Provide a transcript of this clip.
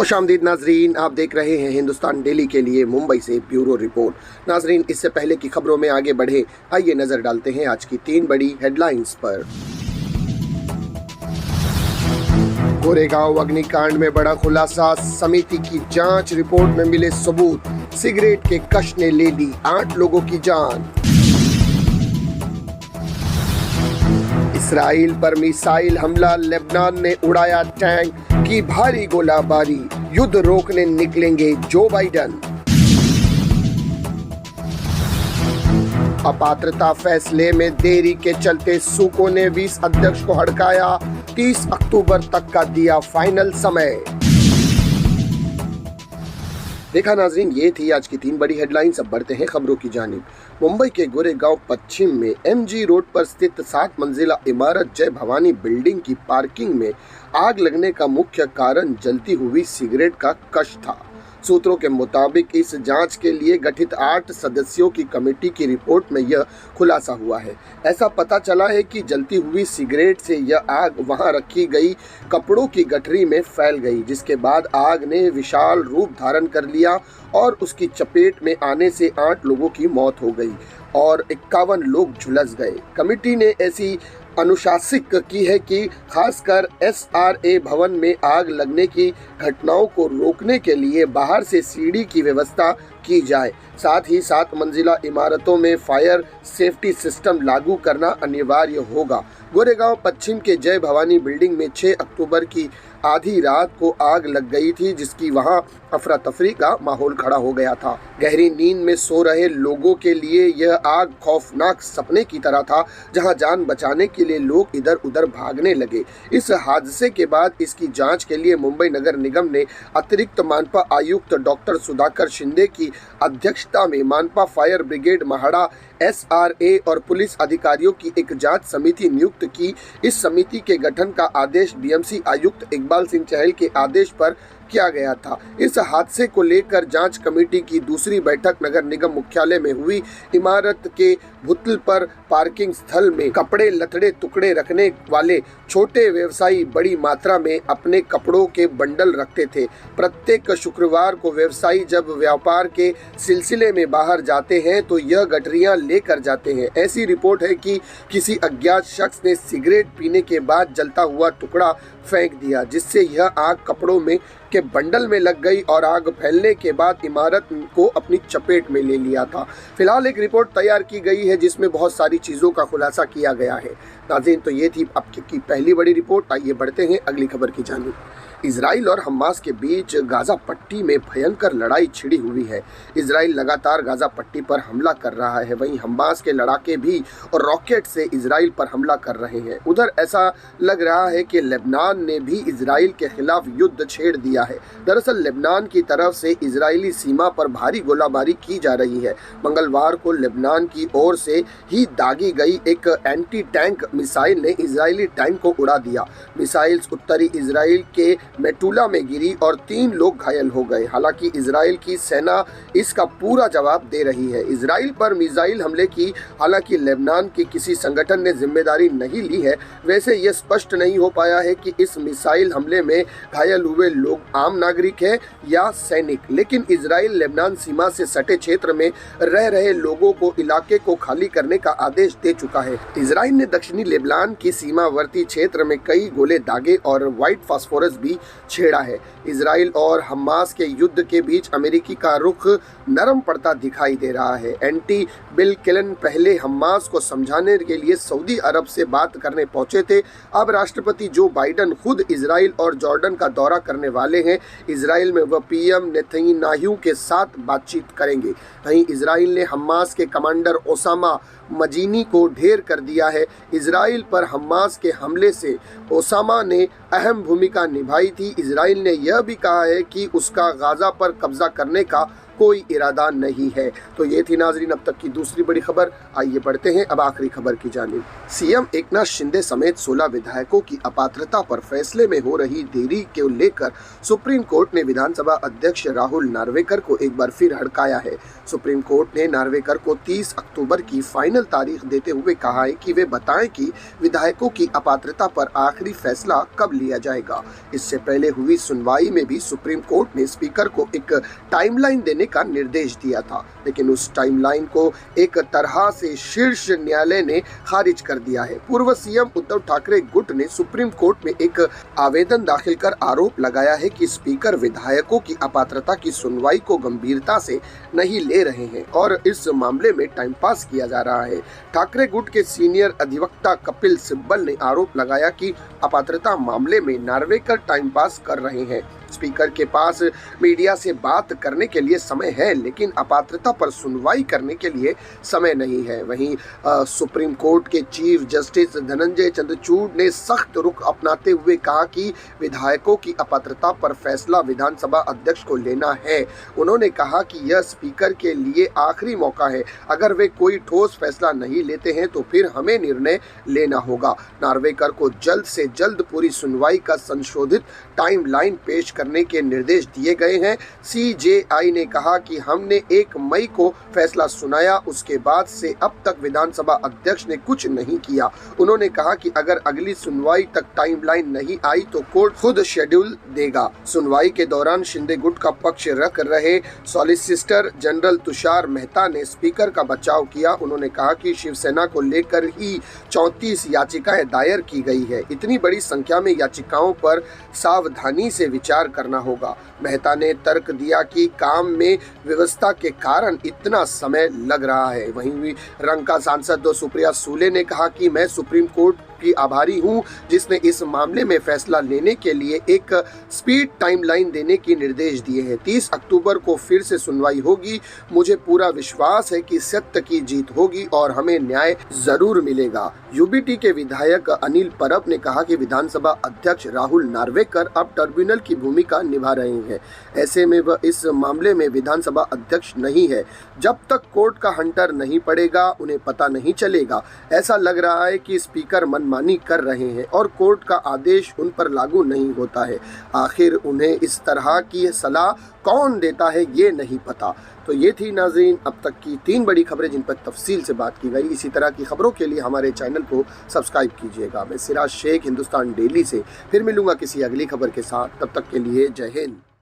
खुशामदीद नाजरीन, आप देख रहे हैं हिंदुस्तान डेली के लिए मुंबई से ब्यूरो रिपोर्ट। नाजरीन, इससे पहले की खबरों में आगे बढ़े, आइए नजर डालते हैं आज की 3 बड़ी हेडलाइंस पर। गोरेगांव अग्निकांड में बड़ा खुलासा, समिति की जांच रिपोर्ट में मिले सबूत, सिगरेट के कश ने ले ली 8 लोगों की जान। इसराइल पर मिसाइल हमला, लेबनान ने उड़ाया टैंक की भारी गोलाबारी, युद्ध रोकने निकलेंगे जो बाइडन। अपात्रता फैसले में देरी के चलते सूको ने 20 अध्यक्ष को हड़काया, 30 अक्टूबर तक का दिया फाइनल समय। देखा नाजरीन, ये थी आज की 3 बड़ी हेडलाइंस। अब बढ़ते हैं खबरों की जानिब। मुंबई के गोरेगांव पश्चिम में MG रोड पर स्थित 7 मंजिला इमारत जय भवानी बिल्डिंग की पार्किंग में आग लगने का मुख्य कारण जलती हुई सिगरेट का कश था। सूत्रों के मुताबिक इस जांच के लिए गठित 8 सदस्यों की कमेटी की रिपोर्ट में यह खुलासा हुआ है। ऐसा पता चला है कि जलती हुई सिगरेट से यह आग वहां रखी गई कपड़ों की गठरी में फैल गई, जिसके बाद आग ने विशाल रूप धारण कर लिया और उसकी चपेट में आने से 8 लोगों की मौत हो गई और 51 लोग झुलस गए। कमेटी ने ऐसी अनुशासित की है कि खासकर SRA भवन में आग लगने की घटनाओं को रोकने के लिए बाहर से सीढ़ी की व्यवस्था की जाए। साथ ही 7 मंजिला इमारतों में फायर सेफ्टी सिस्टम लागू करना अनिवार्य होगा। गोरेगांव पश्चिम के जय भवानी बिल्डिंग में 6 अक्टूबर की आधी रात को आग लग गई थी, जिसकी वहां अफरा तफरी का माहौल खड़ा हो गया था। गहरी नींद में सो रहे लोगों के लिए यह आग खौफनाक सपने की तरह था, जहां जान बचाने के लिए लोग इधर उधर भागने लगे। इस हादसे के बाद इसकी जांच के लिए मुंबई नगर निगम ने अतिरिक्त मानपा आयुक्त डॉक्टर सुधाकर शिंदे की अध्यक्षता में मानपा फायर ब्रिगेड महाड़ा, SRA और पुलिस अधिकारियों की एक जांच समिति नियुक्त की। इस समिति के गठन का आदेश BMC आयुक्त इकबाल सिंह चहल के आदेश पर किया गया था। इस हादसे को लेकर जांच कमेटी की दूसरी बैठक नगर निगम मुख्यालय में हुई। इमारत के भूतल पर पार्किंग स्थल में कपड़े लथड़े टुकड़े रखने वाले छोटे व्यवसायी बड़ी मात्रा में अपने कपड़ों के बंडल रखते थे। प्रत्येक शुक्रवार को व्यवसायी जब व्यापार के सिलसिले में बाहर जाते हैं तो यह गठरियां लेकर जाते हैं। ऐसी रिपोर्ट है कि किसी अज्ञात शख्स ने सिगरेट पीने के बाद जलता हुआ टुकड़ा फेंक दिया, जिससे यह आग कपड़ों में के बंडल में लग गई और आग फैलने के बाद इमारत को अपनी चपेट में ले लिया था। फिलहाल एक रिपोर्ट तैयार की गई है जिसमें बहुत सारी चीजों का खुलासा किया गया है। नाज़रीन, तो ये थी अब की पहली बड़ी रिपोर्ट। आइए बढ़ते हैं अगली खबर की जानिब। इजराइल और हमास के बीच गाजा पट्टी में भयंकर लड़ाई छिड़ी हुई है। इजराइल लगातार गाजा पट्टी पर हमला कर रहा है, वहीं हमास के लड़ाके भी और रॉकेट से इजराइल पर हमला कर रहे हैं। उधर ऐसा लग रहा है कि लेबनान ने भी इजराइल के खिलाफ युद्ध छेड़ दिया है। दरअसल लेबनान की तरफ से इजरायली सीमा पर भारी गोलाबारी की जा रही है। मंगलवार को लेबनान की ओर से ही दागी गई एक एंटी टैंक मिसाइल ने इजरायली टैंक को उड़ा दिया। मिसाइल उत्तरी इजराइल के मेटुला में गिरी और 3 लोग घायल हो गए। हालांकि इजराइल की सेना इसका पूरा जवाब दे रही है। इजराइल पर मिसाइल हमले की हालांकि लेबनान के किसी संगठन ने जिम्मेदारी नहीं ली है। वैसे यह स्पष्ट नहीं हो पाया है कि इस मिसाइल हमले में घायल हुए लोग आम नागरिक हैं या सैनिक, लेकिन इजराइल लेबनान सीमा से सटे क्षेत्र में रह रहे लोगों को इलाके को खाली करने का आदेश दे चुका है। इजराइल ने दक्षिणी लेबनान की सीमावर्ती क्षेत्र में कई गोले दागे और व्हाइट फास्फोरस भी छेड़ा है। इजराइल और हमास के युद्ध के बीच अमेरिकी का रुख नरम पड़ता दिखाई दे रहा है। एंटी बिल केलन पहले हमास को समझाने के लिए सऊदी अरब से बात करने पहुंचे थे। अब राष्ट्रपति जो बाइडन खुद इजराइल और जॉर्डन का दौरा करने वाले हैं। इजराइल में वह PM नेतन्याहू के साथ बातचीत करेंगे। वहीं इजराइल ने हमास के कमांडर ओसामा मजीनी को ढेर कर दिया है। इजराइल पर हमास के हमले से ओसामा ने अहम भूमिका निभाई थी। इजराइल ने यह भी कहा है कि उसका गाजा पर कब्जा करने का कोई इरादा नहीं है। तो ये थी नाजरीन अब तक की दूसरी बड़ी खबर। आइए बढ़ते हैं अब आखिरी खबर की जानिब। सीएम एकनाथ शिंदे समेत 16 विधायकों की अपात्रता पर फैसले में हो रही देरी को लेकर सुप्रीम कोर्ट ने विधानसभा अध्यक्ष राहुल नार्वेकर को एक बार फिर हड़काया है। सुप्रीम कोर्ट ने नार्वेकर को 30 अक्टूबर की फाइनल तारीख देते हुए कहा है कि वे बताएं कि विधायकों की अपात्रता पर आखिरी फैसला कब लिया जाएगा। इससे पहले हुई सुनवाई में भी सुप्रीम कोर्ट ने स्पीकर को एक टाइमलाइन देने का निर्देश दिया था, लेकिन उस टाइमलाइन को एक तरह से शीर्ष न्यायालय ने खारिज कर दिया है। पूर्व सीएम उद्धव ठाकरे गुट ने सुप्रीम कोर्ट में एक आवेदन दाखिल कर आरोप लगाया है कि स्पीकर विधायकों की अपात्रता की सुनवाई को गंभीरता से नहीं ले रहे हैं और इस मामले में टाइम पास किया जा रहा है। ठाकरे गुट के सीनियर अधिवक्ता कपिल सिब्बल ने आरोप लगाया कि अपात्रता मामले में नार्वेकर टाइम पास कर रहे हैं। स्पीकर के पास मीडिया से बात करने के लिए समय है, लेकिन अपात्रता पर सुनवाई करने के लिए समय नहीं है। वहीं सुप्रीम कोर्ट के चीफ जस्टिस धनंजय चंद्रचूड़ ने सख्त रुख अपनाते हुए कहा कि विधायकों की अपात्रता पर फैसला विधानसभा अध्यक्ष को लेना है। उन्होंने कहा कि यह स्पीकर के लिए आखिरी मौका है। अगर वे कोई ठोस फैसला नहीं लेते हैं तो फिर हमें निर्णय लेना होगा। नार्वेकर को जल्द से जल्द पूरी सुनवाई का संशोधित टाइमलाइन पेश करने के निर्देश दिए गए हैं। सीजेआई ने कहा कि हमने 1 मई को फैसला सुनाया, उसके बाद से अब तक विधानसभा अध्यक्ष ने कुछ नहीं किया। उन्होंने कहा कि अगर अगली सुनवाई तक टाइमलाइन नहीं आई तो कोर्ट खुद शेड्यूल देगा। सुनवाई के दौरान शिंदे गुट का पक्ष रख रहे सॉलिसिटर जनरल तुषार मेहता ने स्पीकर का बचाव किया। उन्होंने कहा कि शिवसेना को लेकर ही 34 याचिकाएं दायर की गई है। इतनी बड़ी संख्या में याचिकाओं पर सावधानी से विचार करना होगा। मेहता ने तर्क दिया कि काम में व्यवस्था के कारण इतना समय लग रहा है। वहीं रंका सांसद सुप्रिया सूले ने कहा कि मैं सुप्रीम कोर्ट की आभारी हूं जिसने इस मामले में फैसला लेने के लिए एक स्पीड टाइमलाइन देने के निर्देश दिए हैं। 30 अक्टूबर को फिर से सुनवाई होगी। मुझे पूरा विश्वास है कि सत्य की जीत होगी और हमें न्याय जरूर मिलेगा। यूबीटी के विधायक अनिल परब ने कहा कि विधानसभा अध्यक्ष राहुल नार्वेकर अब ट्रिब्यूनल की भूमिका निभा रहे हैं। ऐसे में वह इस मामले में विधानसभा अध्यक्ष नहीं है। जब तक कोर्ट का हंटर नहीं पड़ेगा उन्हें पता नहीं चलेगा। ऐसा लग रहा है कि स्पीकर मनमानी कर रहे हैं और कोर्ट का आदेश उन पर लागू नहीं होता है। आखिर उन्हें इस तरह की सलाह कौन देता है ये नहीं पता। तो ये थी नाज़रीन अब तक की 3 बड़ी खबरें जिन पर तफसील से बात की गई। इसी तरह की खबरों के लिए हमारे चैनल को सब्सक्राइब कीजिएगा। मैं सिराज शेख, हिंदुस्तान डेली से फिर मिलूंगा किसी अगली खबर के साथ। तब तक के लिए जय हिंद।